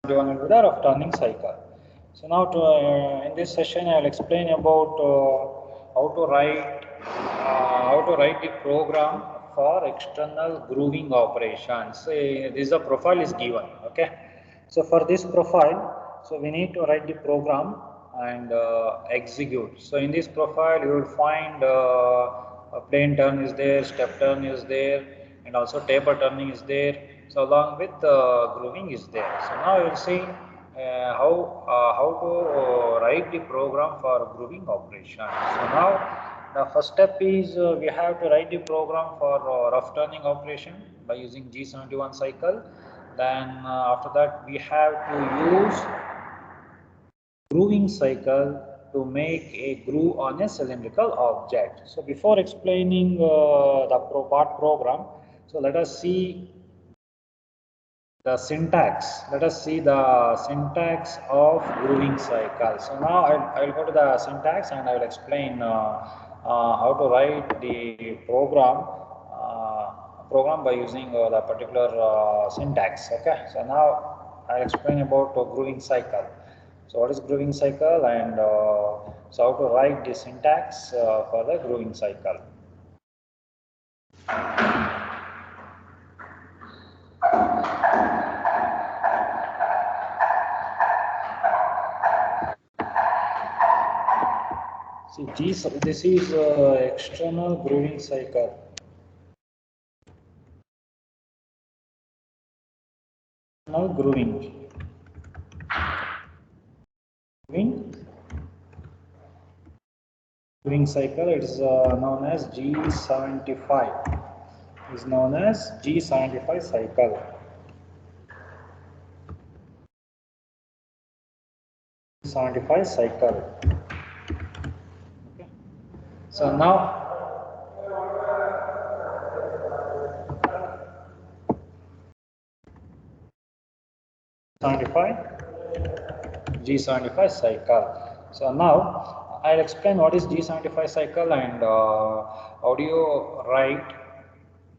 G71 will be the rough turning cycle. So now in this session I will explain about how to write the program for external grooving operations. So, this is a profile is given. Okay. So for this profile, so we need to write the program and execute. So in this profile you will find a plane turn is there, step turn is there, and also taper turning is there. So along with grooving is there. So now you will see how to write the program for grooving operation. So now the first step is we have to write the program for rough turning operation by using G71 cycle. Then after that we have to use grooving cycle to make a groove on a cylindrical object. So before explaining the part program, so let us see the syntax. Let us see the syntax of grooving cycle. So now I will go to the syntax and I will explain how to write the program by using the particular syntax. Okay. So now I will explain about grooving cycle. So what is grooving cycle and so how to write the syntax for the grooving cycle. See, this is external grooving cycle. Now grooving cycle, it is known as G75. Is known as G75 cycle. G75 cycle. Okay. So now G75 cycle. So now I'll explain what is G75 cycle and how do you write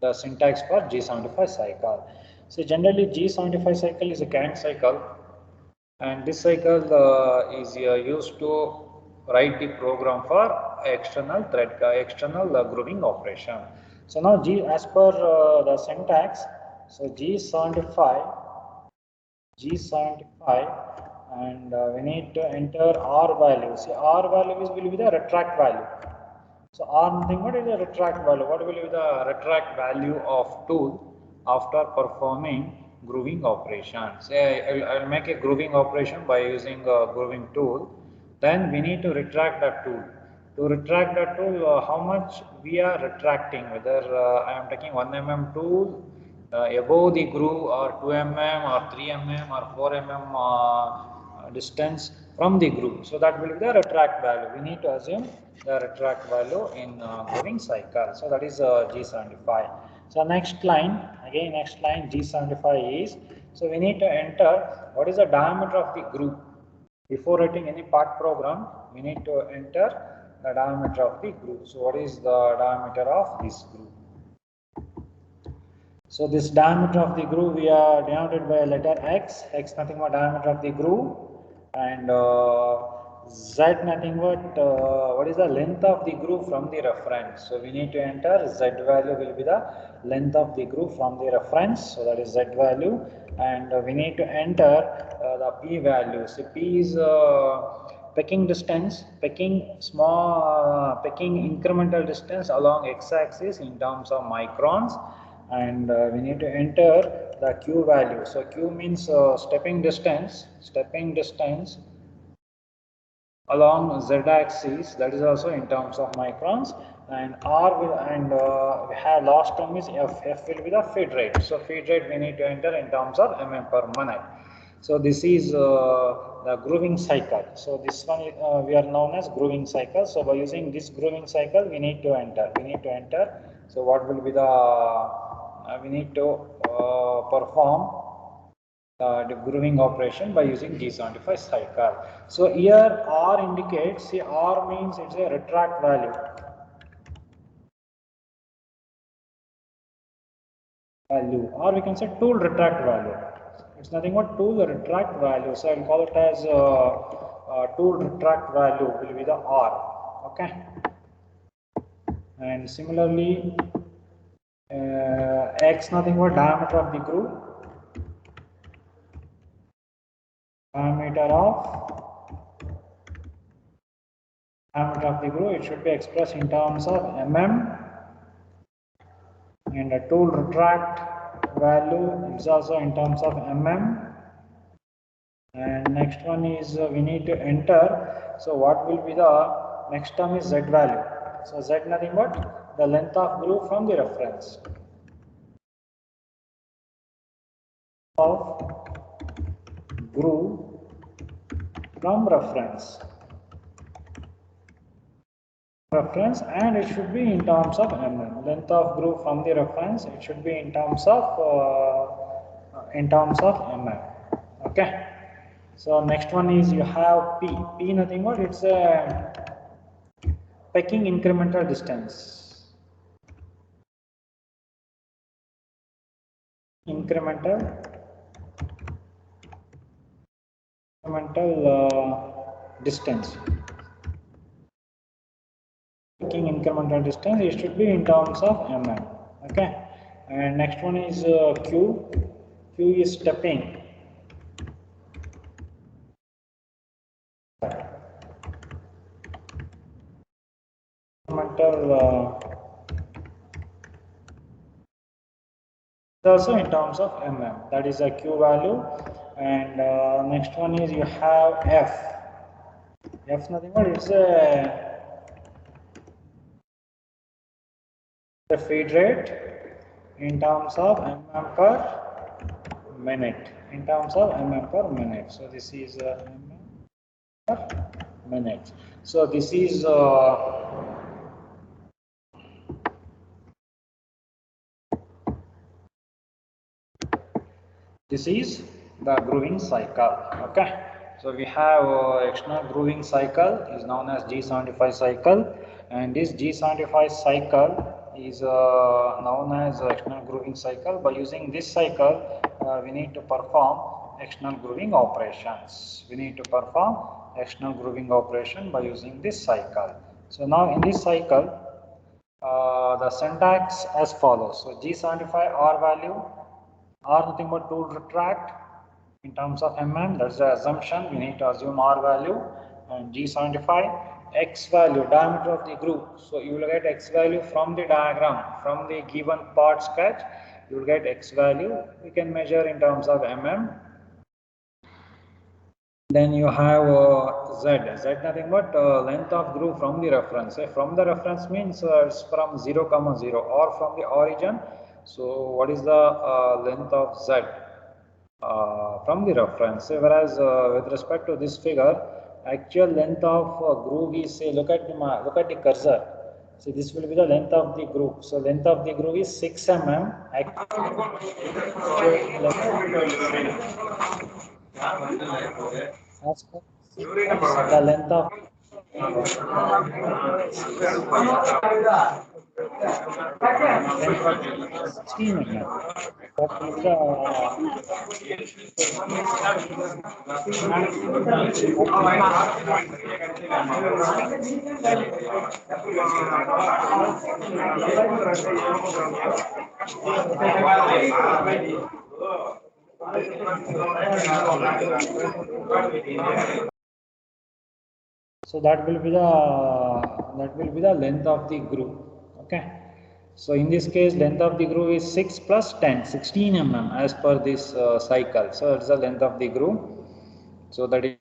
the syntax for G75 cycle. So generally G75 cycle is a current cycle, and this cycle is used to write the program for external grooving operation. So now as per the syntax, so G75 and we need to enter R value. See, R value will be the retract value. So R nothing but is a retract value. What will be the retract value of tool after performing grooving operation? Say I'll make a grooving operation by using a grooving tool. Then we need to retract that tool. To retract that tool, how much we are retracting, whether I am taking 1 mm tool above the groove or 2 mm or 3 mm or 4 mm distance from the groove. So that will be the retract value. We need to assume the retract value in grooving cycle. So that is G75. So next line G75 is, so we need to enter what is the diameter of the groove. Before writing any part program, we need to enter the diameter of the groove. So what is the diameter of this groove? So this diameter of the groove we are denoted by a letter X. X nothing but diameter of the groove, and Z nothing but what is the length of the groove from the reference. So we need to enter Z value will be the length of the groove from the reference. So that is Z value, and we need to enter the P value. So P is pecking distance, pecking incremental distance along x-axis in terms of microns, and we need to enter the Q value. So Q means stepping distance along z-axis, that is also in terms of microns, and R will, and we have last term is F will be the feed rate. So feed rate we need to enter in terms of mm per minute. So this is the grooving cycle. So this one we are known as grooving cycle. So by using this grooving cycle we need to enter. So what will be the we need to perform the grooving operation by using G75 cycle. So here R indicates, see, R means it's a retract value. Or we can say tool retract value. It's nothing but tool retract value. So I'll call it as tool retract value will be the R. Okay. And similarly, X nothing but diameter of the groove. Diameter of the groove, it should be expressed in terms of mm, and the tool retract value is also in terms of mm. And next one is we need to enter. So what will be the next term is Z value. So Z nothing but the length of groove from the reference. Of groove from reference. And it should be in terms of mm. Length of groove from the reference, it should be in terms of mm. Okay. So next one is you have P. P nothing but it's a pecking incremental distance. Incremental distance. Pecking incremental distance, it should be in terms of mm. Okay. And next one is Q. Q is stepping. Also in terms of mm, that is a Q value. And next one is you have F. F nothing but it's the feed rate in terms of mm per minute. In terms of mm per minute. So this is mm per minute. So this is the grooving cycle. Okay. So we have external grooving cycle is known as G75 cycle, and this G75 cycle is known as external grooving cycle. By using this cycle, we need to perform external grooving operations. We need to perform external grooving operation by using this cycle. So now in this cycle, the syntax as follows. So G75 R value, R nothing but tool retract in terms of mm, that's the assumption. We need to assume R value, and G75 X value, diameter of the groove. So you will get X value from the diagram, from the given part sketch. You will get X value. We can measure in terms of mm. Then you have Z. Z nothing but length of groove from the reference. From the reference means it's from 0, 0 or from the origin. So what is the length of Z? From the reference, whereas with respect to this figure, actual length of groove is, say, look at the cursor. So this will be the length of the groove. So length of the groove is 6 mm. As per the length of 16 mm. That is so that will be the length of the groove. Okay. So in this case, length of the groove is 6 plus 10, 16 mm as per this cycle. So it's the length of the groove. So that is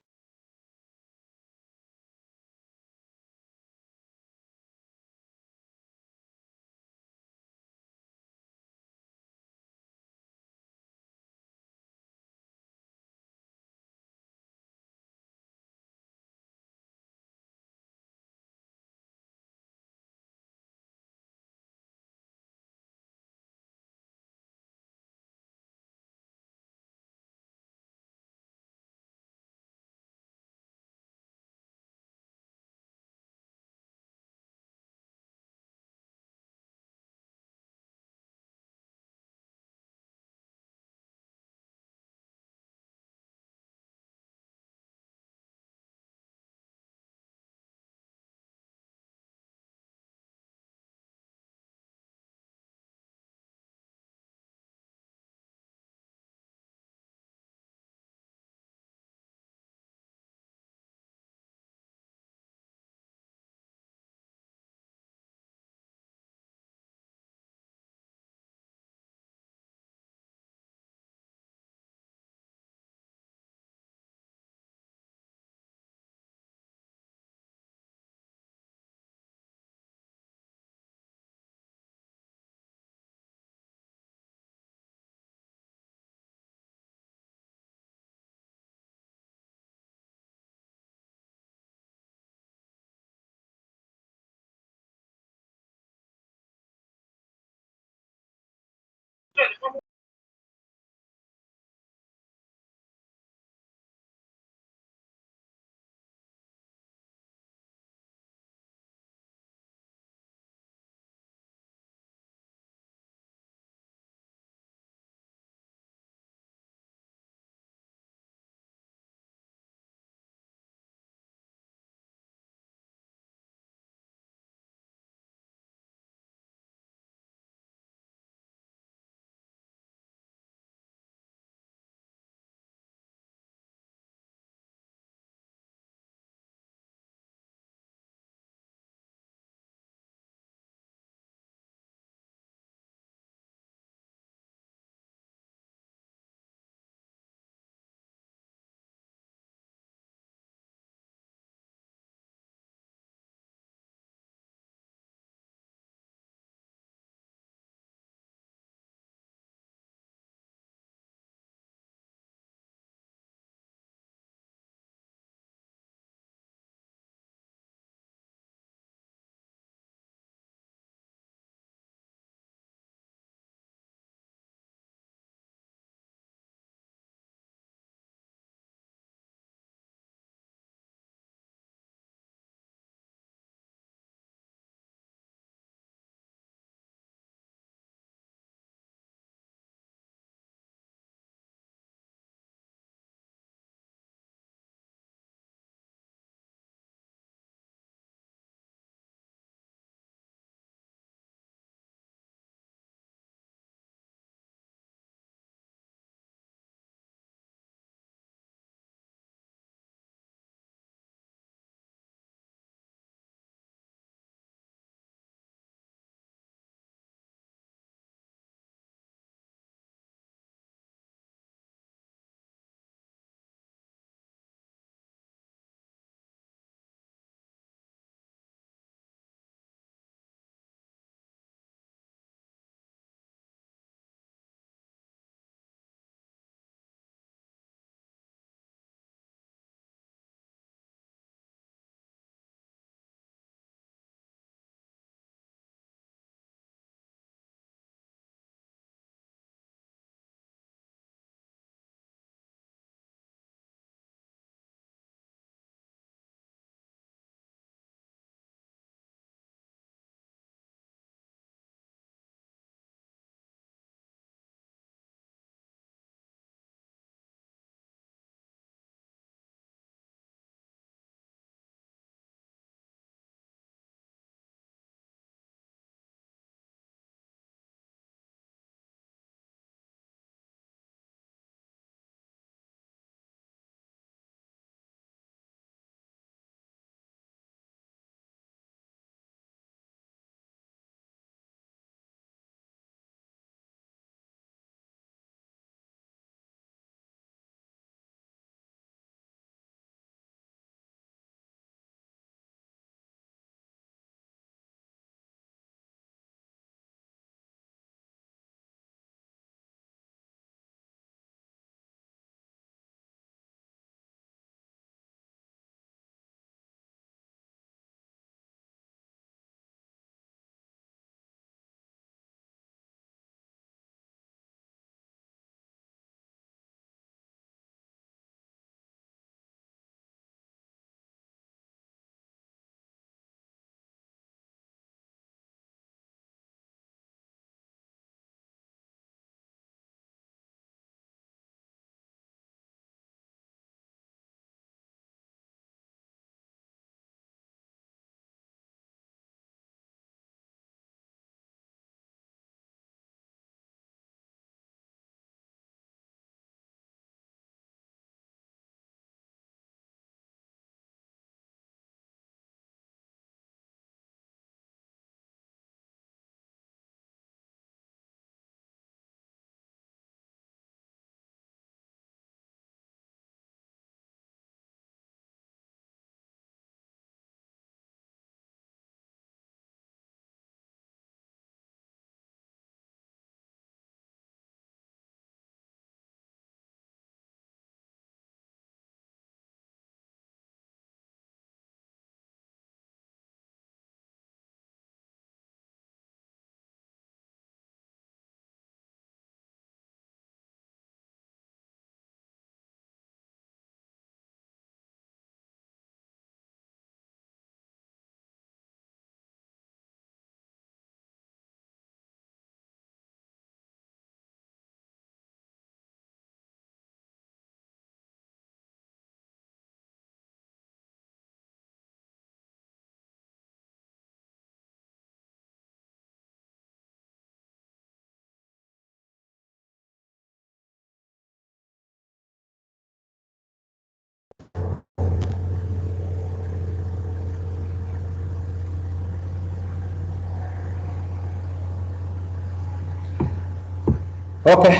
Okay,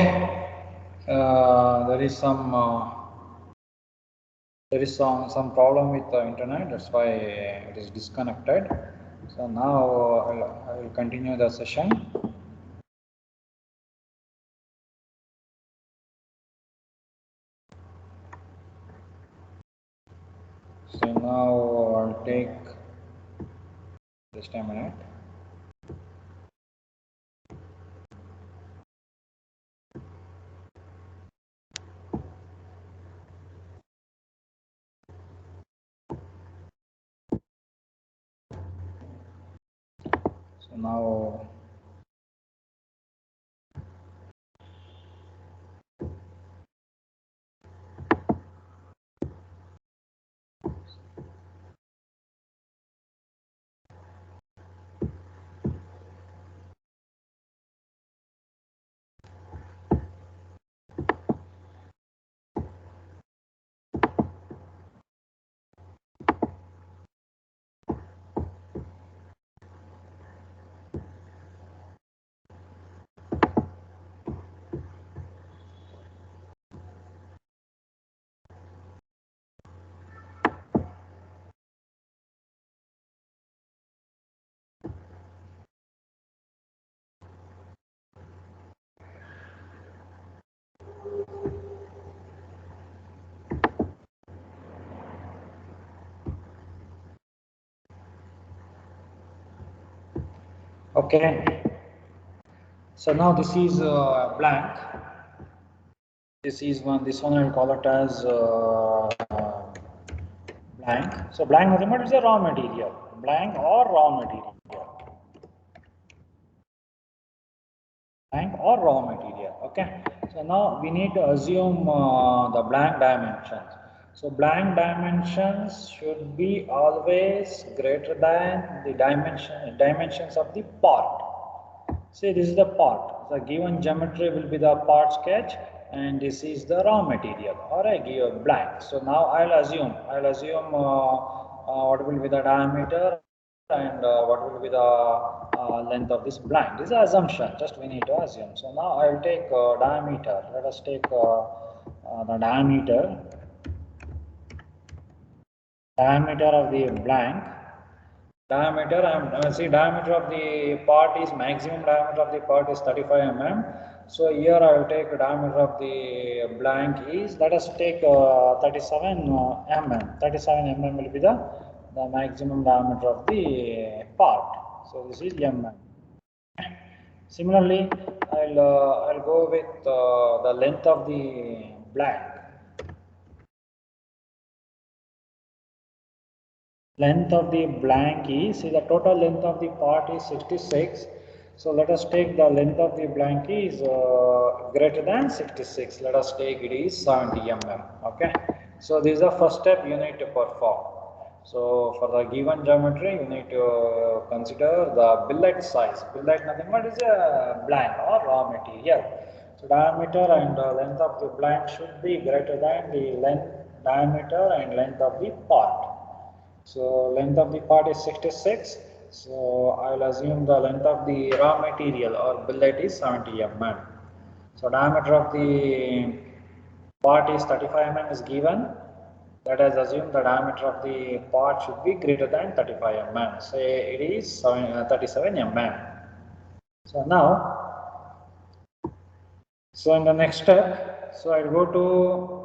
there is some problem with the internet. That's why it is disconnected. So now I will continue the session. So now I'll take just a minute. So now okay. So now this is blank. This one I will call it as blank. So blank nothing but is a raw material. Blank or raw material. Blank or raw material. Okay. So now we need to assume the blank dimensions. So blank dimensions should be always greater than the dimensions of the part. See, this is the part. The given geometry will be the part sketch, and this is the raw material, or I give a blank. So now I'll assume what will be the diameter and what will be the length of this blank. This is an assumption. Just we need to assume. So now I'll take diameter. Let us take the diameter of the blank. Diameter, diameter of the part is maximum diameter of the part is 35 mm. So here I will take diameter of the blank is, let us take 37 mm. 37 mm will be the maximum diameter of the part. So this is mm. Similarly, I'll go with the length of the blank. Length of the blank is, see the total length of the part is 66. So let us take the length of the blank is greater than 66. Let us take it is 70 mm. Okay. So this is the first step you need to perform. So for the given geometry, you need to consider the billet size. Billet nothing but is a blank or raw material. So diameter and length of the blank should be greater than the length, diameter and length of the part. So length of the part is 66. So I will assume the length of the raw material or billet is 70 mm. So diameter of the part is 35 mm is given. That has assumed the diameter of the part should be greater than 35 mm. Say it is 37 mm. So now, so in the next step, so I will go to,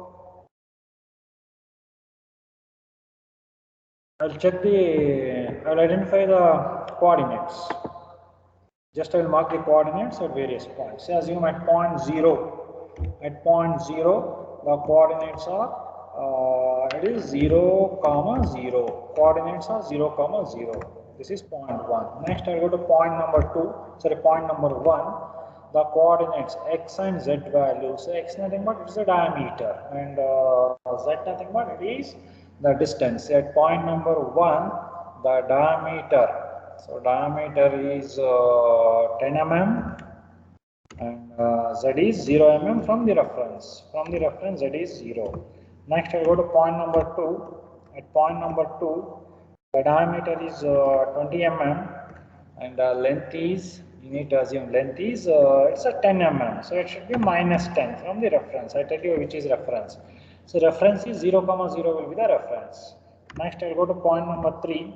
I'll identify the coordinates. Just I will mark the coordinates at various points. Say assume at point 0. At point 0, the coordinates are it is 0, comma 0. Coordinates are 0, comma 0. This is point 1. Next I will go to point number 2. Sorry, point number 1. The coordinates x and z values. So x nothing but it is a diameter, and z nothing but it is the distance. At point number 1, the diameter. So diameter is 10 mm and z is 0 mm from the reference. From the reference z is 0. Next I go to point number 2. At point number 2, the diameter is 20 mm and length is You need to assume length is it's a 10 mm, so it should be minus 10 from the reference. I tell you which is reference. So reference is 0, 0 will be the reference. Next I'll go to point number 3.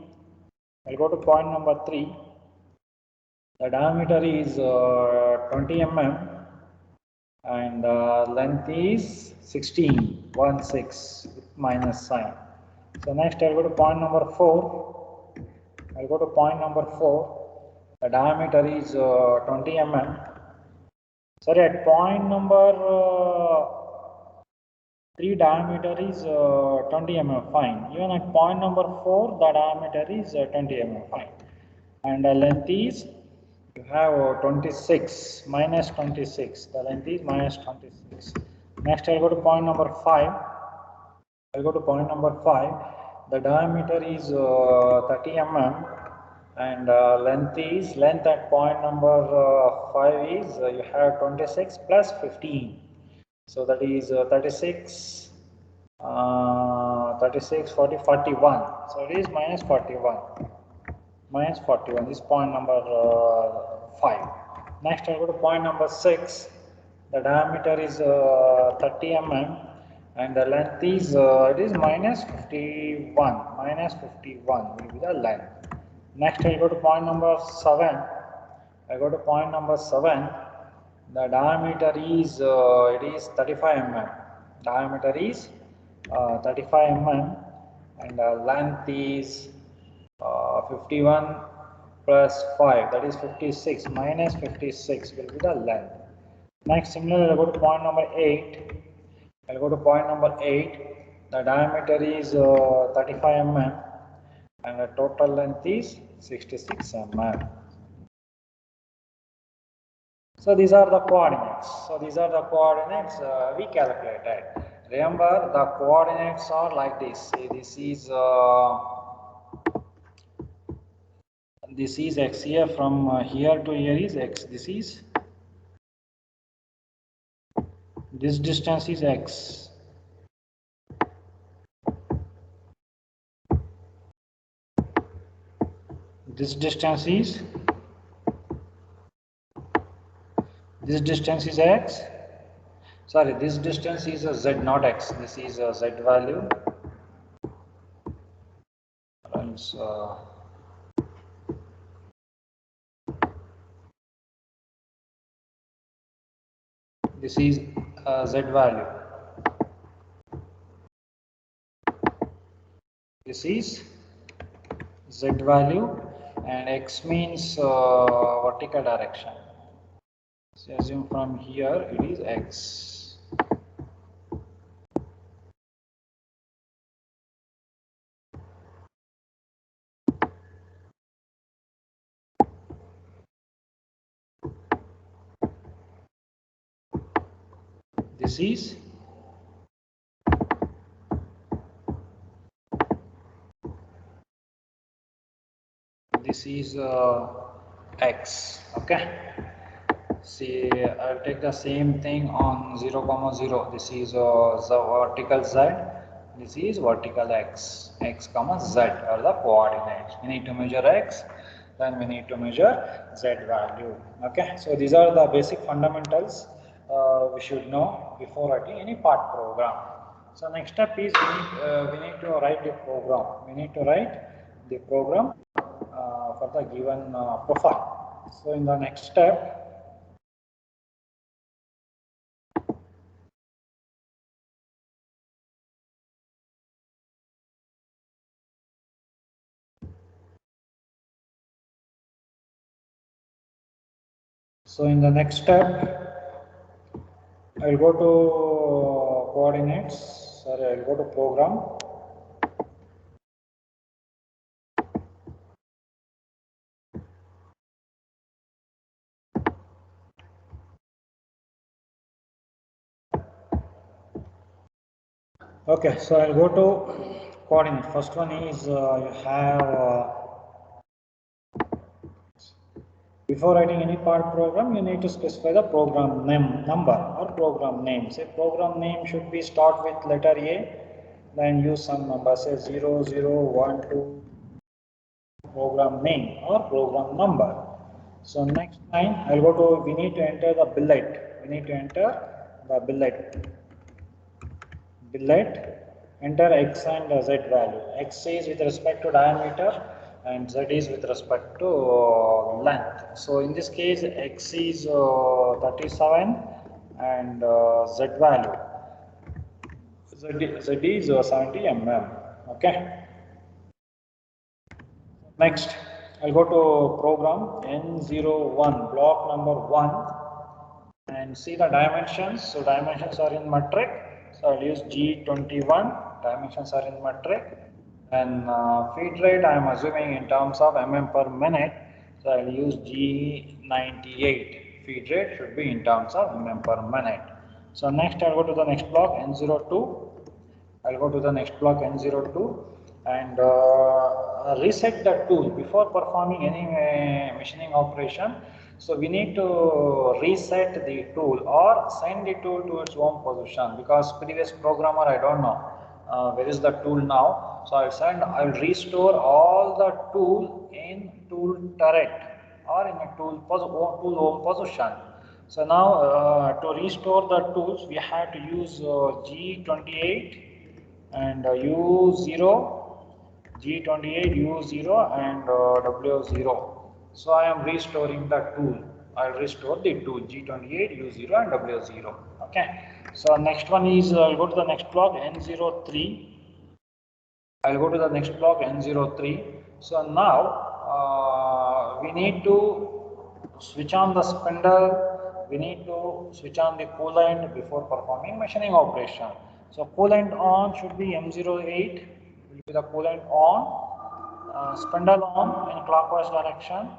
I'll go to point number 3. The diameter is 20 mm and length is 16, 16 with minus sign. So next I'll go to point number 4. I'll go to point number 4. The diameter is 20 mm. Sorry, at point number 3 diameter is 20 mm, fine. Even at point number 4 the diameter is 20 mm, fine. And the length is, you have 26, minus 26. The length is minus 26. Next I'll go to point number 5. I'll go to point number 5. The diameter is 30 mm and length at point number 5 is you have 26 plus 15. So that is 36, 36, 40, 41. So it is minus 41. Minus 41 is point number 5. Next I'll go to point number 6. The diameter is 30 mm and the length is it is minus 51. Minus 51 will be the length. Next I'll go to point number 7. I go to point number 7. The diameter is it is 35 mm. Diameter is 35 mm and length is 51 plus 5, that is 56. Minus 56 will be the length. Next, similarly, I'll go to point number 8. I'll go to point number 8. The diameter is 35 mm and the total length is 66 mm. So these are the coordinates. We calculated. Remember, the coordinates are like this. See, this is x here, from here to here is x. This distance is x. This distance is x. Sorry, this distance is a z, not x. This is a z value. This is z value. This is z value and x means vertical direction. So assume from here it is x. This is x. Okay. See, I'll take the same thing on 0, 0. This is the vertical z. This is vertical x. X, z are the coordinates. We need to measure x, then we need to measure z value. Okay. So these are the basic fundamentals we should know before writing any part program. So next step is we need to write the program. We need to write the program for the given profile. So in the next step, I'll go to coordinates. Sorry, I'll go to program. Okay, so I'll go to coordinate. First one is you have before writing any part program, you need to specify the program name, number or program name. Say program name should be start with letter A, then use some number, say 0, 0, 1, 2, program name or program number. So next line, I'll go to, we need to enter the billet. We need to enter the billet. Enter x and z value. X is with respect to diameter and z is with respect to length. So in this case, x is 37 and z value. Z is 70 mm. Okay. Next, I'll go to program N01, block number 1, and see the dimensions. So dimensions are in metric. So I'll use G21. Dimensions are in metric. And feed rate I am assuming in terms of mm per minute. So I'll use G98. Feed rate should be in terms of mm per minute. So next I'll go to the next block N02. I'll go to the next block N02 and reset the tool before performing any machining operation. So we need to reset the tool or send the tool to its own position, because previous programmer I don't know where is the tool now. So I'll restore all the tool in tool turret or in a tool home position. So now to restore the tools we have to use G28 and U0, G28, U0 and W0. So I am restoring the tool. I'll restore the tool G28, U0 and W0. Okay. So next one is I'll go to the next block N03. I'll go to the next block N03. So now we need to switch on the spindle. We need to switch on the coolant before performing machining operation. So coolant on should be M08, will be the coolant on, spindle on in clockwise direction.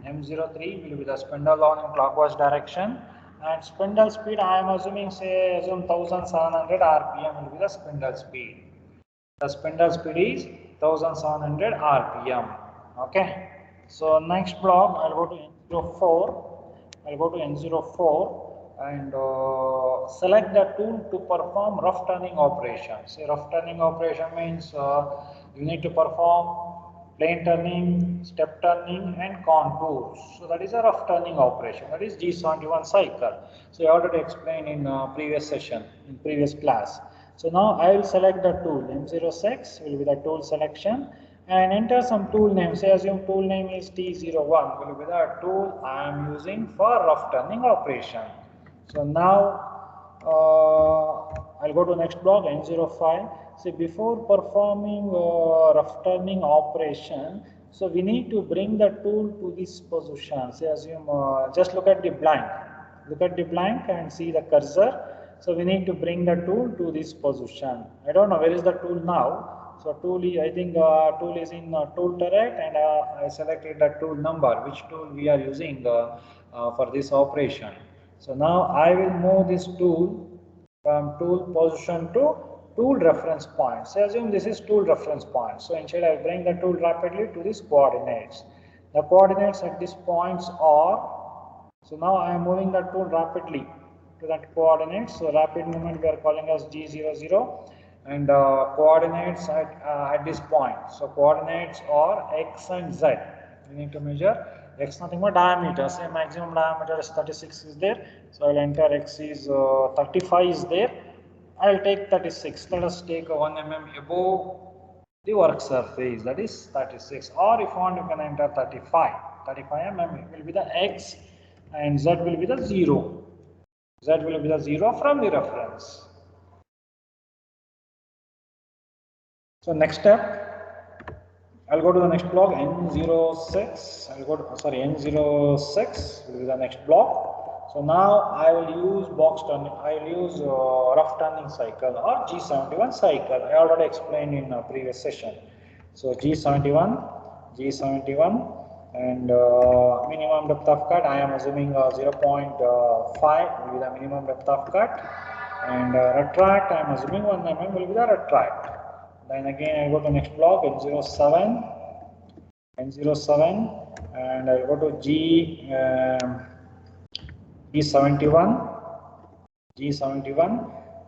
M03 will be the spindle on in clockwise direction, and spindle speed I am assuming assume 1700 RPM will be the spindle speed. The spindle speed is 1700 RPM. Okay. So next block I'll go to N04. I'll go to N04 and select the tool to perform rough turning operation. Say rough turning operation means you need to perform plane turning, step turning and contours. So that is a rough turning operation. That is G71 cycle. So I already explained in previous session, in previous class. So now I will select the tool. M06 will be the tool selection and enter some tool name. Say assume tool name is T01 will be the tool I am using for rough turning operation. So now I'll go to next block N05. See, before performing rough turning operation, so we need to bring the tool to this position. Say assume just look at the blank. Look at the blank and see the cursor. So we need to bring the tool to this position. I don't know where is the tool now. So tool is, I think tool is in tool turret, and I selected the tool number, which tool we are using for this operation. So now I will move this tool from tool position to tool reference point. So assume this is tool reference point. So instead I will bring the tool rapidly to these coordinates. The coordinates at these points are, so now I am moving the tool rapidly to that coordinates. So rapid movement we are calling as G00, and coordinates at this point. So coordinates are X and Z. We need to measure X nothing but diameter. Say maximum diameter is 36 is there. So I'll enter X is 35 is there. I'll take 36. Let us take 1 mm above the work surface, that is 36, or if you want you can enter 35. 35 mm will be the X and Z will be the 0. Z will be the 0 from the reference. So next step, I'll go to the next block N06. I'll go to, sorry, N06 will be the next block. So now I will use box turning, I will use rough turning cycle or G71 cycle. I already explained in a previous session. So G71 and minimum depth of cut I am assuming 0.5 will be the minimum depth of cut, and retract I am assuming 1 mm will be the retract. Then again I go to next block N07 and I will go to G71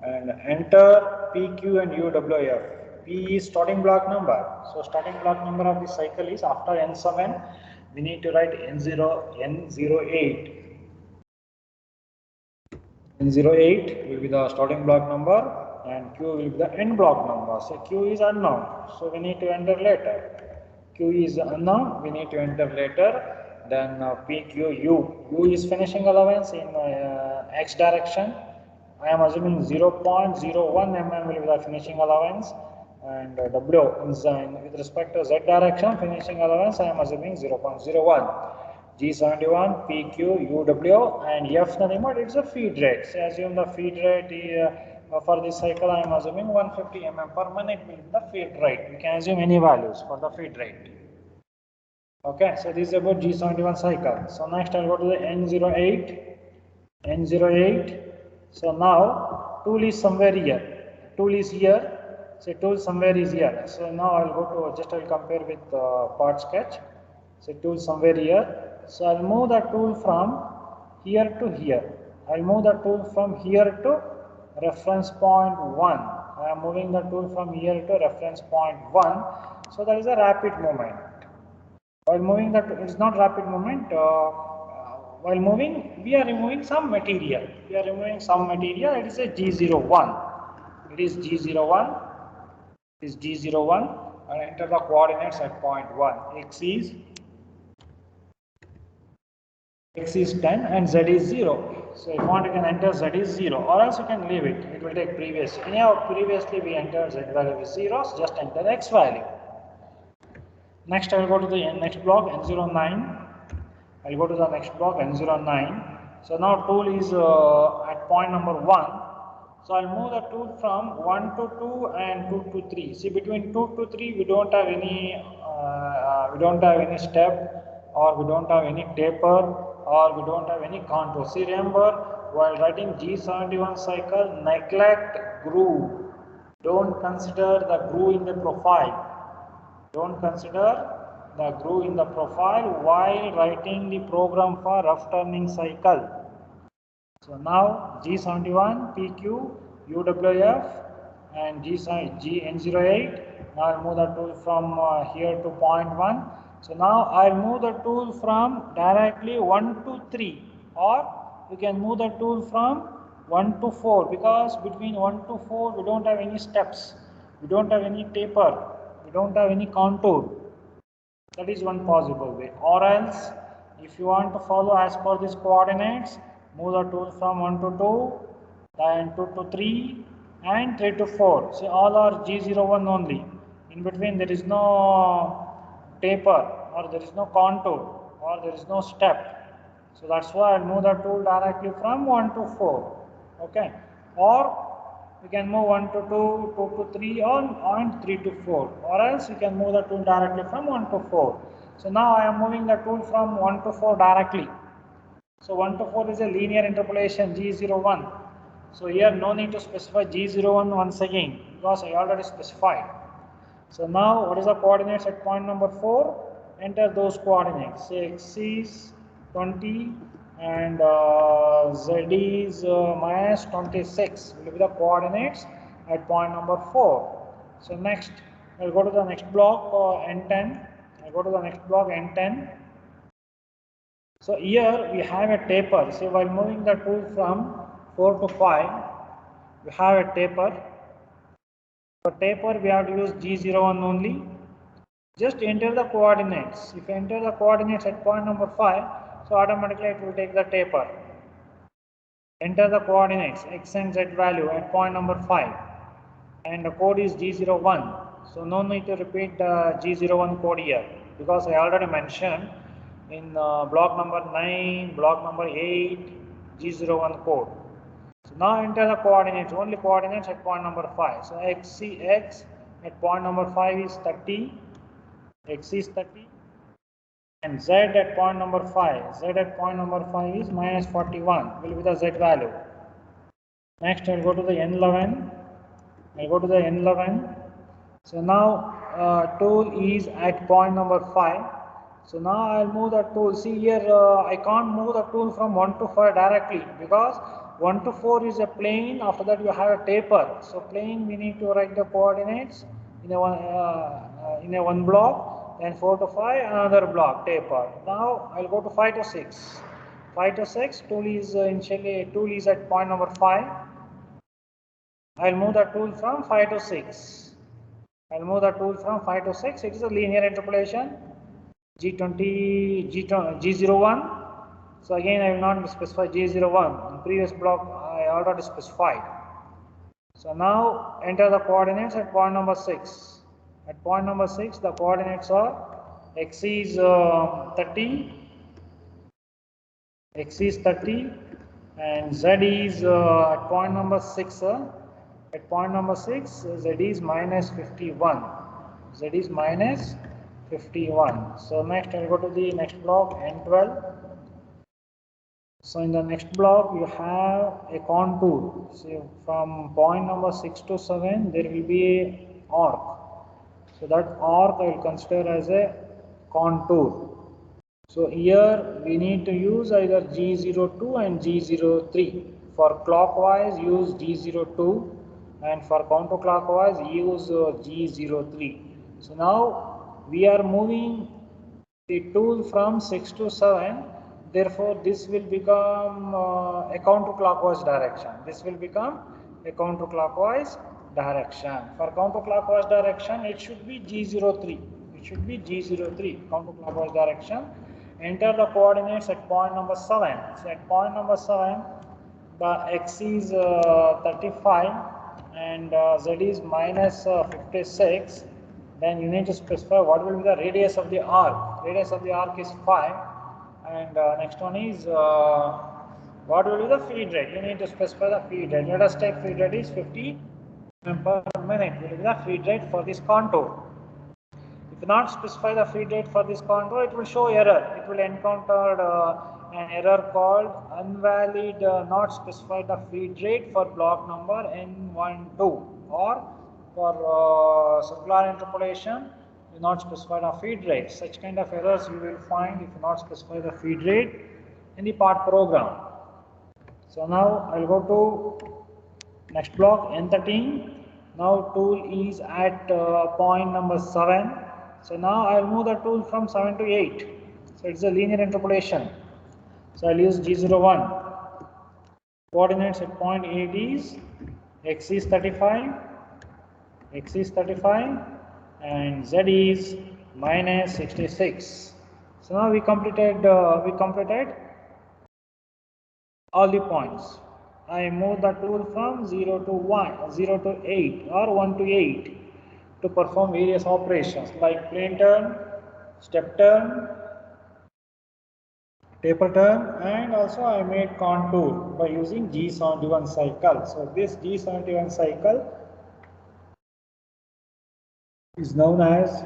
and enter PQ and UWF. P is starting block number. So starting block number of the cycle is after N7 we need to write N08. N08 will be the starting block number and Q will be the end block number. So Q is unknown, so we need to enter later. Q is unknown, we need to enter later. Then U is finishing allowance in X direction. I am assuming 0.01 mm will be the finishing allowance, and W is with respect to Z direction finishing allowance, I am assuming 0.01. G71, PQ, UW, and F nothing but it's a feed rate. So assume the feed rate for this cycle I am assuming 150 mm per minute will be the feed rate. We can assume any values for the feed rate. Okay, so this is about G71 cycle. So next I'll go to the N08. N08. So now tool is somewhere here. Tool is here. So tool somewhere is here. So now I'll go to I'll compare with part sketch. So tool somewhere here. So I'll move the tool from here to here. I'll move the tool from here to reference point 1. I am moving the tool from here to reference point 1. So there is a rapid movement. While moving that, it is not rapid movement. While moving, we are removing some material. We are removing some material. It is a G01. It is G01. It is G01. And enter the coordinates at point 1. X is 10 and Z is 0. So if you want, you can enter Z is 0, or else you can leave it. It will take previous. Anyhow, previously we entered Z value is 0, so just enter X value. Next, I will go to the next block N09. I will go to the next block N09. So now tool is at point number 1. So I'll move the tool from 1 to 2 and 2 to 3. See, between 2 to 3 we don't have any step, or we don't have any taper, or we don't have any contour. See, remember, while writing G71 cycle, neglect groove. Don't consider the groove in the profile. Don't consider the groove in the profile while writing the program for rough turning cycle. So now G71, PQ, UWF and GN08. Now I'll move the tool from here to point 1. So now I'll move the tool from directly 1 to 3, or you can move the tool from 1 to 4, because between 1 to 4 we don't have any steps, we don't have any taper, we don't have any contour. That is one possible way. Or else, if you want to follow as per these coordinates, move the tool from 1 to 2, then 2 to 3 and 3 to 4. See, all are G01 only. In between there is no taper, or there is no contour, or there is no step. So that's why I'll move the tool directly from 1 to 4. Okay. Or we can move 1 to 2, 2 to 3, and 3 to 4. Or else you can move the tool directly from 1 to 4. So now I am moving the tool from 1 to 4 directly. So 1 to 4 is a linear interpolation, G01. So here no need to specify G01 once again, because I already specified. So now what is the coordinates at point number 4? Enter those coordinates. Say X is 20 and Z is minus 26 will be the coordinates at point number 4. So next I'll go to the next block N10. I'll go to the next block N10. So here we have a taper. See, while moving the tool from 4 to 5, we have a taper. For taper, we have to use G01 only. Just enter the coordinates. If you enter the coordinates at point number 5, so automatically it will take the taper. Enter the coordinates X and Z value at point number 5. And the code is G01. So no need to repeat the G01 code here, because I already mentioned in block number 9, block number 8, G01 code. So now enter the coordinates, only coordinates at point number 5. So X at point number 5 is 30, X is 30, and Z at point number 5, Z at point number 5 is minus 41, will be the Z value. Next I'll go to the N11, So now tool is at point number 5. So now I'll move the tool. See here, I can't move the tool from 1 to 5 directly, because 1 to 4 is a plane. After that you have a taper. So plane, we need to write the coordinates in a one block. then 4 to 5, another block taper. Now I'll go to 5 to 6. 5 to 6, tool is tool is at point number 5. I'll move the tool from 5 to 6. I'll move the tool from 5 to 6. It is a linear interpolation. G01. So again, I will not specify G01. In previous block, I already specified. So now enter the coordinates at point number 6. At point number 6, the coordinates are x is 30, and z is at point number 6. At point number 6, z is minus 51. Z is minus 51. So next I'll go to the next block, N12. So in the next block you have a contour. So from point number 6 to 7 there will be a arc. So that arc I will consider as a contour. So here we need to use either G02 and G03. For clockwise use G02 and for counterclockwise use G03. So now we are moving the tool from 6 to 7. Therefore, this will become a counterclockwise direction. This will become a counterclockwise direction. For counterclockwise direction, it should be G03. It should be G03, counterclockwise direction. Enter the coordinates at point number 7. So at point number 7, the x is 35 and z is minus 56. Then you need to specify what will be the radius of the arc. Radius of the arc is 5. And next one is what will be the feed rate. You need to specify the feed rate. Let us take feed rate is 50 per minute. Will be the feed rate for this contour. If not specify the feed rate for this contour, it will show error. It will encounter an error called unvalid not specified the feed rate for block number N12, or for circular interpolation you not specify the feed rate. Such kind of errors you will find if you not specify the feed rate in the part program. So now I'll go to next block, N13. Now tool is at point number 7. So now I'll move the tool from 7 to 8. So it's a linear interpolation. So I'll use G01. Coordinates at point 8 is x is 35, and z is minus 66. So now we completed all the points. I move the tool from 0 to 8 or 1 to 8 to perform various operations like plane turn, step turn, taper turn, and also I made contour by using G71 cycle. So this G71 cycle is known as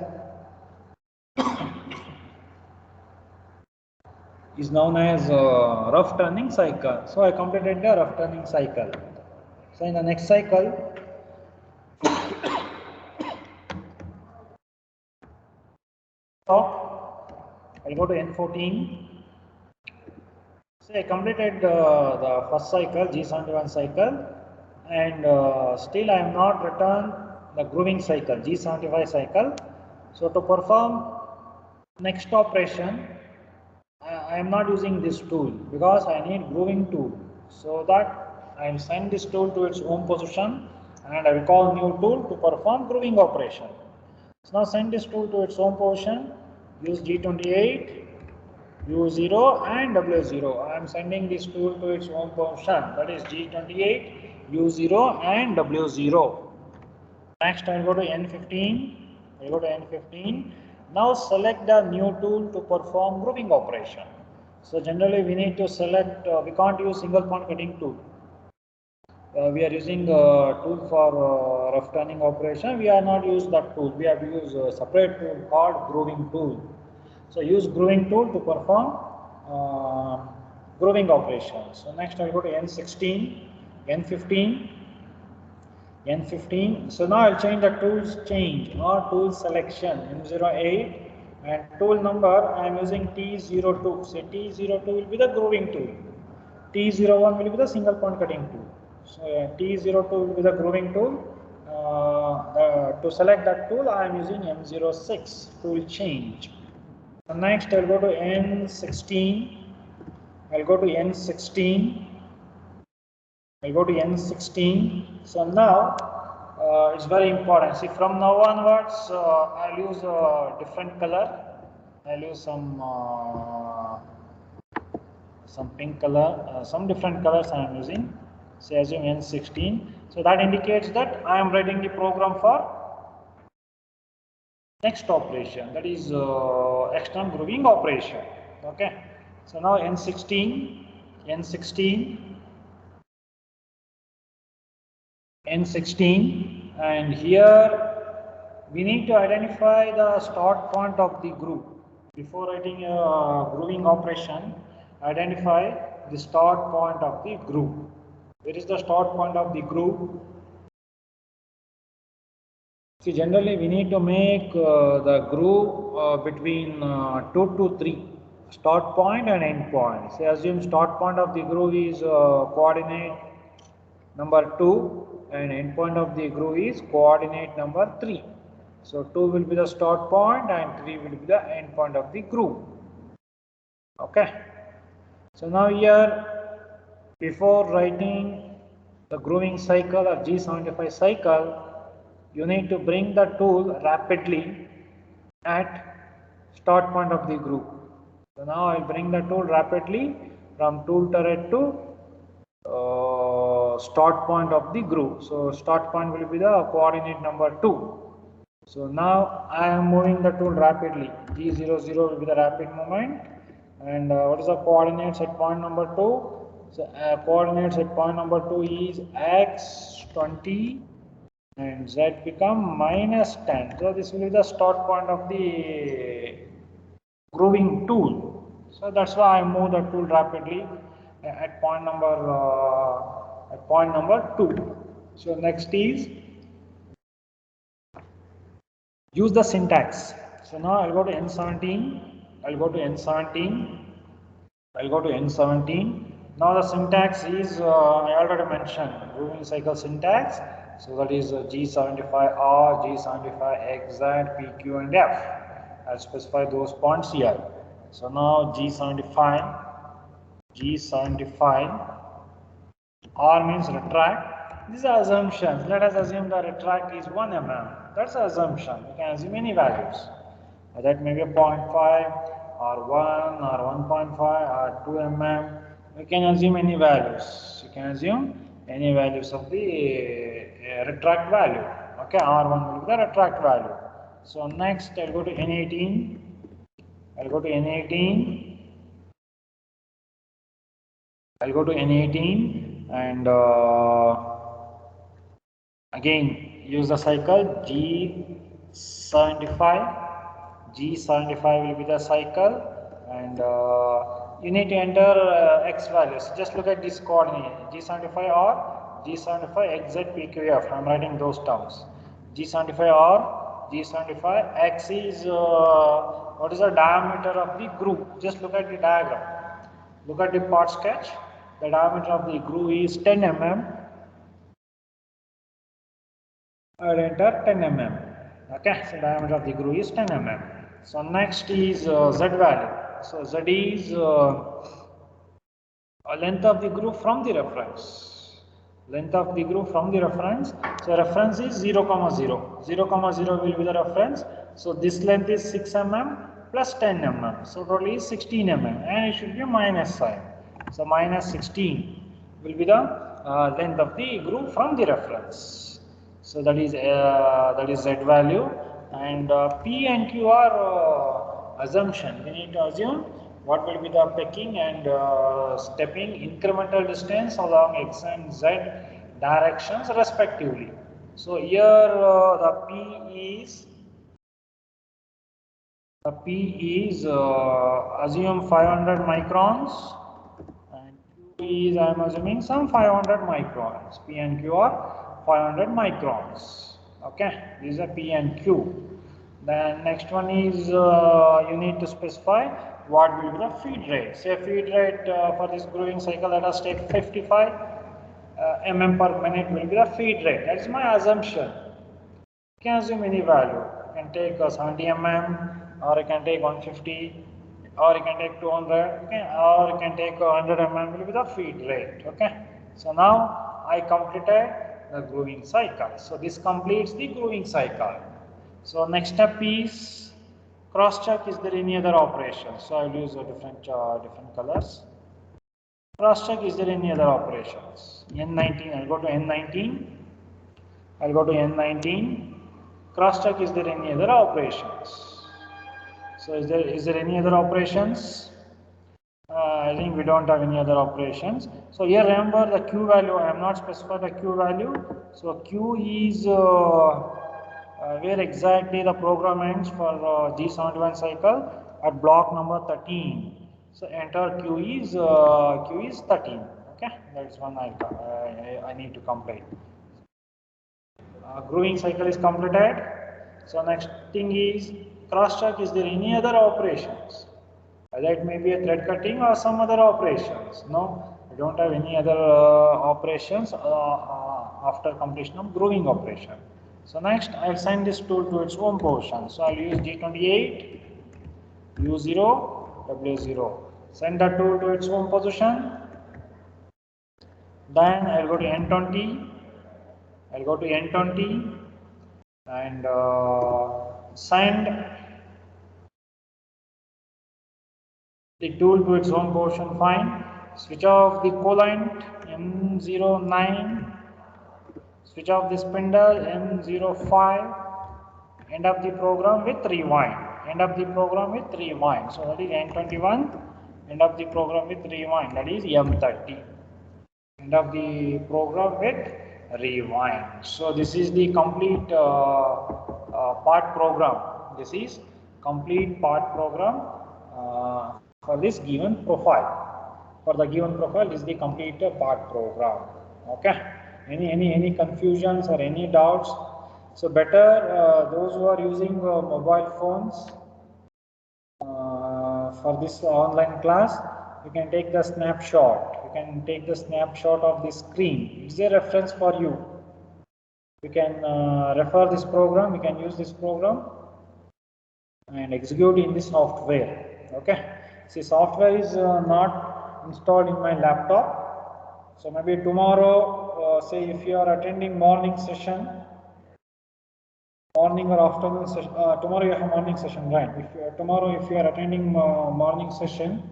rough turning cycle. So I completed the rough turning cycle. So in the next cycle, I'll go to N14. So I completed the first cycle, G71 cycle, and still I have not returned the grooving cycle, G75 cycle. So to perform next operation, I am not using this tool because I need grooving tool. So that I will send this tool to its home position and I will call new tool to perform grooving operation. So now send this tool to its home position, use G28, U0 and W0. I am sending this tool to its home position, that is G28, U0 and W0. Next I will go to N15. Now select the new tool to perform grooving operation. So generally we need to select, we can't use single point cutting tool. We are using a tool for rough turning operation. We are not use that tool. We have to use a separate tool called grooving tool. So use grooving tool to perform grooving operations. So next I will go to N16, N15. So now I'll change the tools change or tool selection M08, and tool number I am using T02. So T02 will be the grooving tool. T01 will be the single point cutting tool. So T02 will be the grooving tool. To select that tool, I am using M06 tool change. So next, I'll go to N16. I'll go to N16. I'll go to N16. So now it's very important. See, from now onwards, I'll use a different color. I'll use some pink color, some different colors I am using. Say assume N16. So that indicates that I am writing the program for next operation, that is external grooving operation. Okay. So now N16, N16, N16, and here we need to identify the start point of the groove. Before writing a grooving operation, identify the start point of the groove. Where is the start point of the groove? See, generally we need to make the groove between 2 to 3, start point and end point. Say assume start point of the groove is coordinate number 2 and end point of the groove is coordinate number 3. So 2 will be the start point and 3 will be the end point of the groove. Okay. So now here, before writing the grooving cycle or G75 cycle, you need to bring the tool rapidly at start point of the groove. So now I will bring the tool rapidly from tool turret to start point of the groove. So start point will be the coordinate number 2. So now I am moving the tool rapidly. G00 will be the rapid movement. And what is the coordinates at point number 2? So coordinates at point number 2 is x 20 and z become minus 10. So this will be the start point of the grooving tool. So that's why I move the tool rapidly at point number 2. So next is use the syntax. So now I'll go to N17. I'll go to N17. I'll go to N17. Now the syntax is I already mentioned grooving cycle syntax. So that is G75R, G75XZ, PQ and F. I'll specify those points here. So now G75, R means retract. These are assumptions. Let us assume the retract is 1 mm. That's an assumption. You can assume any values. That may be a 0.5 or 1 or 1.5 or 2 mm. You can assume any values. You can assume any values of the retract value. Okay, R1 will be the retract value. So next I'll go to N18. I'll go to N18. I'll go to N18 and again use the cycle G75. G75 will be the cycle and you need to enter x values. Just look at this coordinate G75 or G75XZ PQF. I am writing those terms. G75 or G75 X is what is the diameter of the groove. Just look at the diagram. Look at the part sketch. The diameter of the groove is 10 mm. I will enter 10 mm. Okay, so diameter of the groove is 10 mm. So next is Z value. So Z is length of the groove from the reference. Length of the groove from the reference. So reference is 0, 0. 0, 0 will be the reference. So this length is 6 mm plus 10 mm. So total is 16 mm and it should be a minus sign. So minus 16 will be the length of the groove from the reference. So that is Z value, and P and Q are assumption. We need to assume what will be the pecking and stepping incremental distance along X and Z directions respectively. So here the P is assume 500 microns and Q is I am assuming some 500 microns. P and Q are 500 microns. Okay, these are P and Q. Then next one is you need to specify what will be the feed rate. Say feed rate for this grooving cycle, let us take 55 mm per minute will be the feed rate. That is my assumption. can assume any value. You can take 70 mm, or you can take 150, or you can take 200, okay, or you can take 100 mm will be the feed rate. Okay, so now I completed the grooving cycle. So this completes the grooving cycle. So next step is cross check. Is there any other operation? So I will use different colors. Cross check, is there any other operations? N19, I'll go to N19. I'll go to N19. Cross check, is there any other operations? So is there any other operations? I think we don't have any other operations. So here remember the Q value, I am not specified the Q value. So Q is where exactly the program ends for G71 cycle at block number 13. So enter Q is 13. Okay, that is one I need to complete. Grooving cycle is completed. So next thing is cross check. Is there any other operations? Either it may be a thread cutting or some other operations. No, we don't have any other operations after completion of grooving operation. So next I will assign this tool to its own position. So I will use G28, U0, W0. Send that tool to its own position. Then I will go to N20. I will go to N20 and send the tool to its own position. Fine. Switch off the coolant M09. Switch off the spindle M05. End up the program with rewind. End up the program with rewind. So that is N21. End up the program with rewind. That is M30. End of the program with rewind. So this is the complete part program. This is complete part program for this given profile. For the given profile, this is the complete part program. Okay. Any confusions or any doubts? So better those who are using mobile phones for this online class, you can take the snapshot. You can take the snapshot of the screen. It's a reference for you. You can refer this program. You can use this program and execute in the software. Okay. See, software is not installed in my laptop. So maybe tomorrow, say if you are attending morning session, morning or afternoon session, tomorrow you have morning session, right? Tomorrow if you are attending morning session,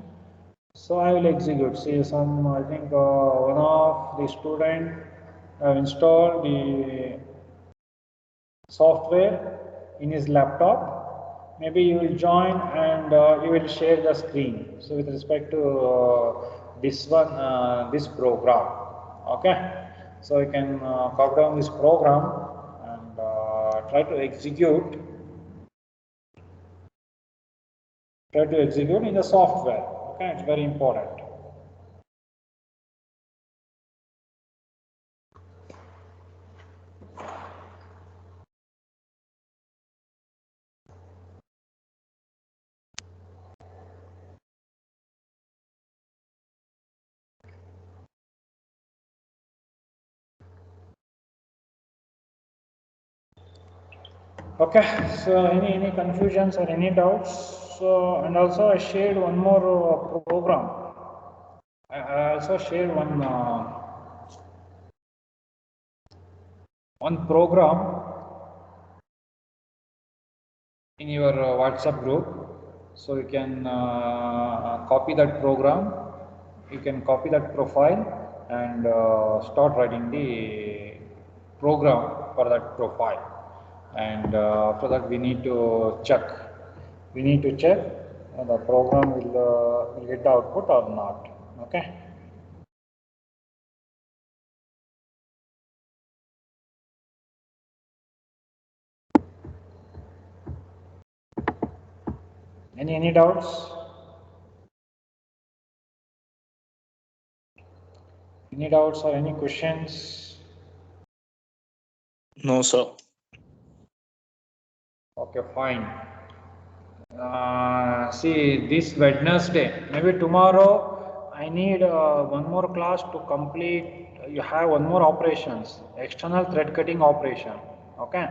so I will execute. See, I think one of the student have installed the software in his laptop. Maybe you will join and you will share the screen. So with respect to this one, this program, okay. So you can copy down this program and try to execute. Try to execute in the software. Okay, it's very important. Okay, so any confusions or any doubts? So, and also I shared one more program. I also shared one program in your WhatsApp group. So you can copy that program. You can copy that profile and start writing the program for that profile. And after that, we need to check. We need to check the program will get the output or not. Okay. Any doubts? Any doubts or any questions? No, sir. Okay, fine. See, this Wednesday, maybe tomorrow, I need one more class to complete. You have one more operations, external thread cutting operation. Okay.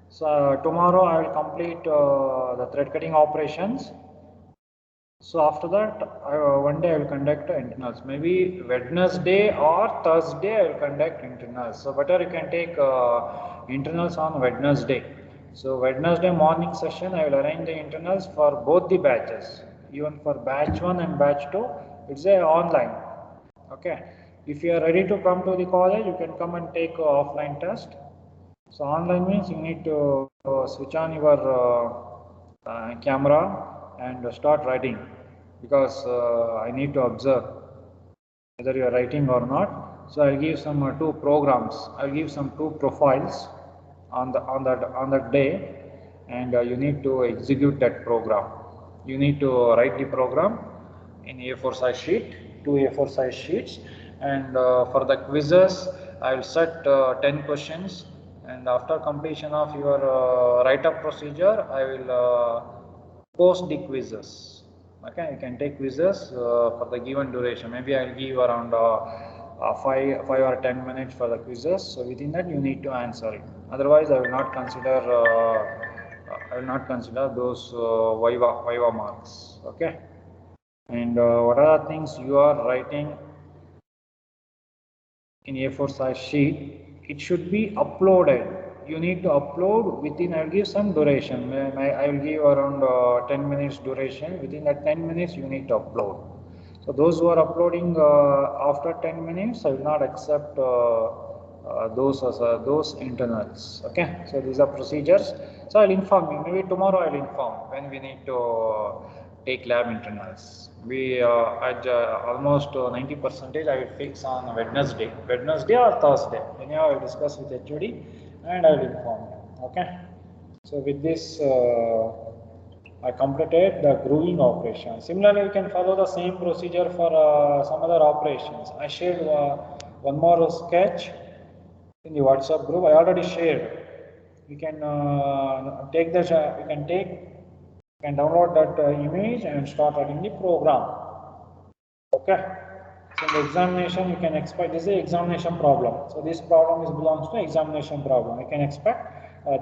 So tomorrow I will complete the thread cutting operations. So after that, one day I will conduct internals. Maybe Wednesday or Thursday I will conduct internals. So better you can take internals on Wednesday. So Wednesday morning session I will arrange the internals for both the batches. Even for batch 1 and batch 2, it's a online. Okay. If you are ready to come to the college, you can come and take offline test. So online means you need to switch on your camera and start writing, because I need to observe whether you are writing or not. So I'll give some two programs. I'll give some two profiles on that day, and you need to execute that program. You need to write the program in A4 size sheet, two A4 size sheets, and for the quizzes, I will set 10 questions, and after completion of your write-up procedure, I will post the quizzes. Okay, you can take quizzes for the given duration. Maybe I'll give around 5 or 10 minutes for the quizzes. So within that, you need to answer it. Otherwise, I will not consider. I will not consider those viva marks. Okay. And what are the things you are writing in A4 size sheet? It should be uploaded. You need to upload within, I will give some duration. I will give around 10 minutes duration. Within that 10 minutes, you need to upload. So those who are uploading after 10 minutes, I will not accept those as those internals. Okay, so these are procedures. So I'll inform you. Maybe tomorrow I'll inform when we need to take lab internals. We at almost 90 percentage I will fix on Wednesday or Thursday. Anyhow, I will discuss with HOD and I will inform you. Okay. So with this, I completed the grooving operation. Similarly, you can follow the same procedure for some other operations. I shared one more sketch in the WhatsApp group. I already shared. You can take the you can download that image and start writing the program. Okay. So in the examination, you can expect this is an examination problem. So this problem belongs to examination problem. You can expect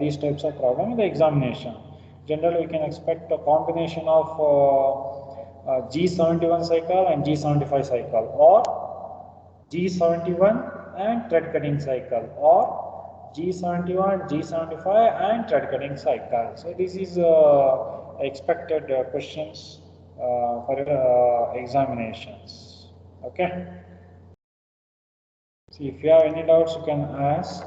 these types of problem in the examination. Generally, we can expect a combination of G71 cycle and G75 cycle, or G71 and thread cutting cycle, or G71, G75 and thread cutting cycle. So this is expected questions for examinations. Okay. See, if you have any doubts, you can ask.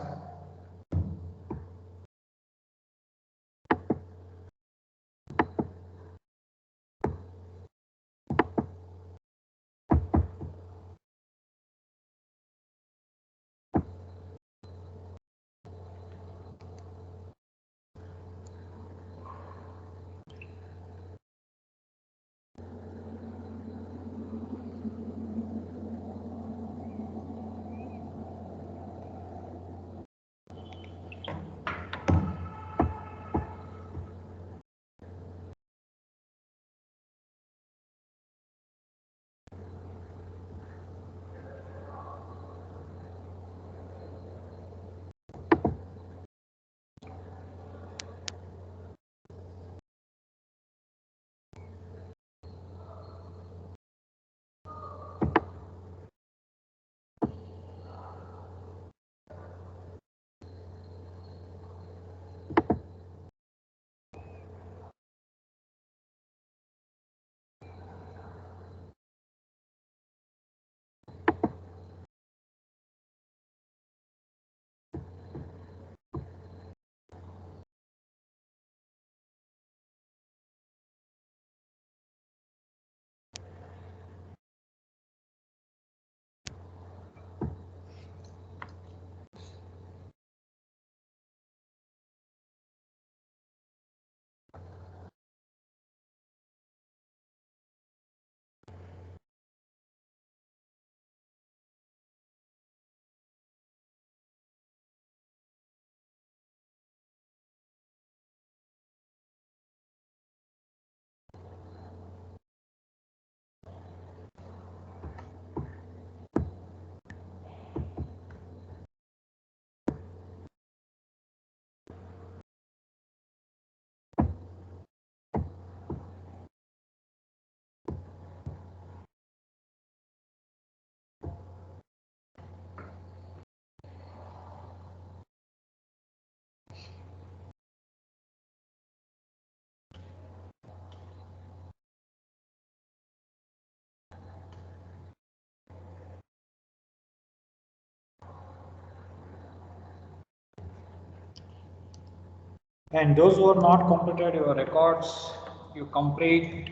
And those who are not completed your records, you complete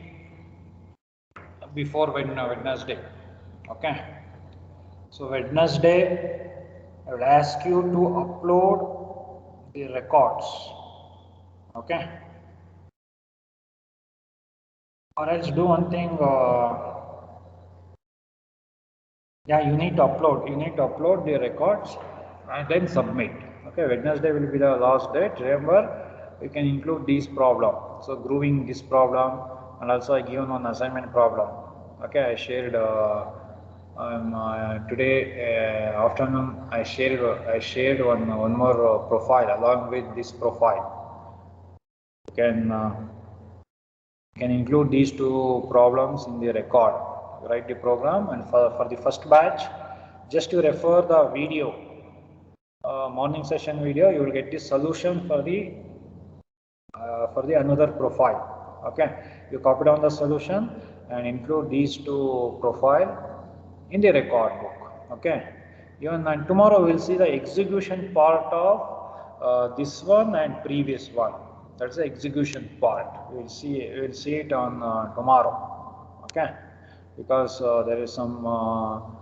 before Wednesday. Okay. So Wednesday, I will ask you to upload the records. Okay. Or else do one thing. Yeah, you need to upload the records and then submit. Okay, Wednesday will be the last date. Remember, you can include these problem. So grooving this problem, and also I given one assignment problem. Okay, I shared today afternoon. I shared one more profile along with this profile. You can include these two problems in the record. Write the program, and for the first batch, just to refer the video, morning session video, you will get the solution for the another profile. Okay, you copy down the solution and include these two profile in the record book. Okay, even and tomorrow we'll see the execution part of this one and previous one. That's the execution part. We'll see it on tomorrow. Okay, because there is some no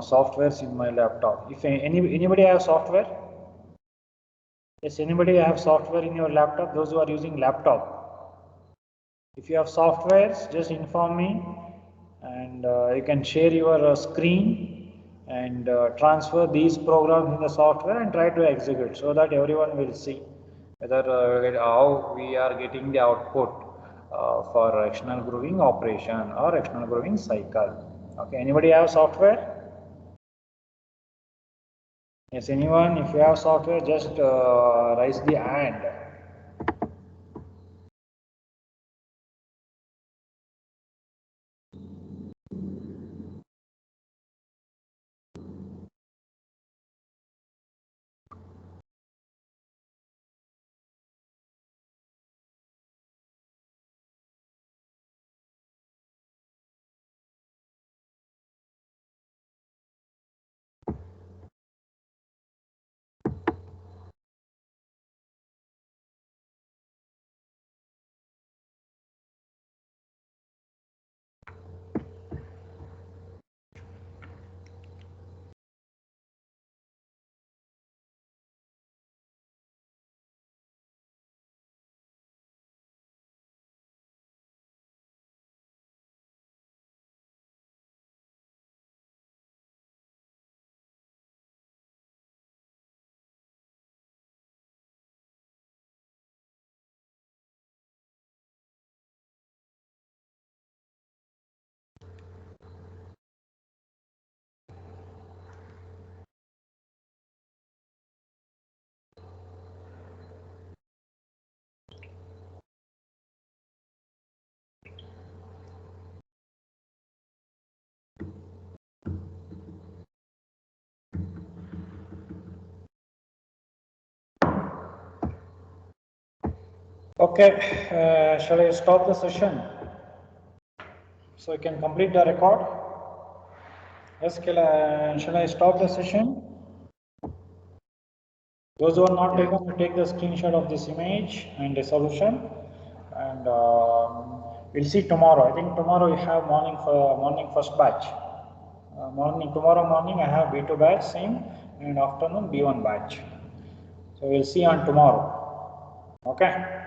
softwares in my laptop. If anybody have software, yes, anybody have software in your laptop? Those who are using laptop, if you have softwares, just inform me, and you can share your screen and transfer these programs in the software and try to execute, so that everyone will see whether how we are getting the output for external grooving operation or external grooving cycle. Okay, anybody have software? Yes, anyone? If you have software, just raise the hand. Okay, shall I stop the session so I can complete the record? Yes, shall I stop the session? Those who are not taken, take the screenshot of this image and the solution, and we'll see tomorrow. I think tomorrow we have morning first batch. Tomorrow morning I have B2 batch same, and afternoon B1 batch. So we'll see on tomorrow. Okay.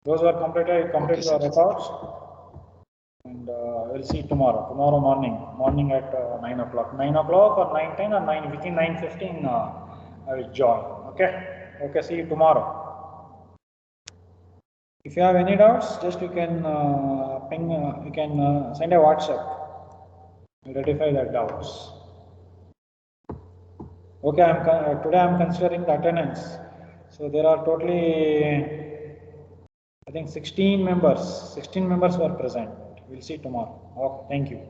Those who are completed, complete the records, and we'll see tomorrow. Tomorrow morning at 9 o'clock. 9 o'clock or 9:10 or 9 within 9:15. I will join. Okay. Okay. See you tomorrow. If you have any doubts, just you can ping. You can send a WhatsApp. I'll rectify the doubts. Okay. Today I'm considering the attendance. So there are totally, I think 16 members. 16 members were present. We'll see tomorrow. Okay, thank you.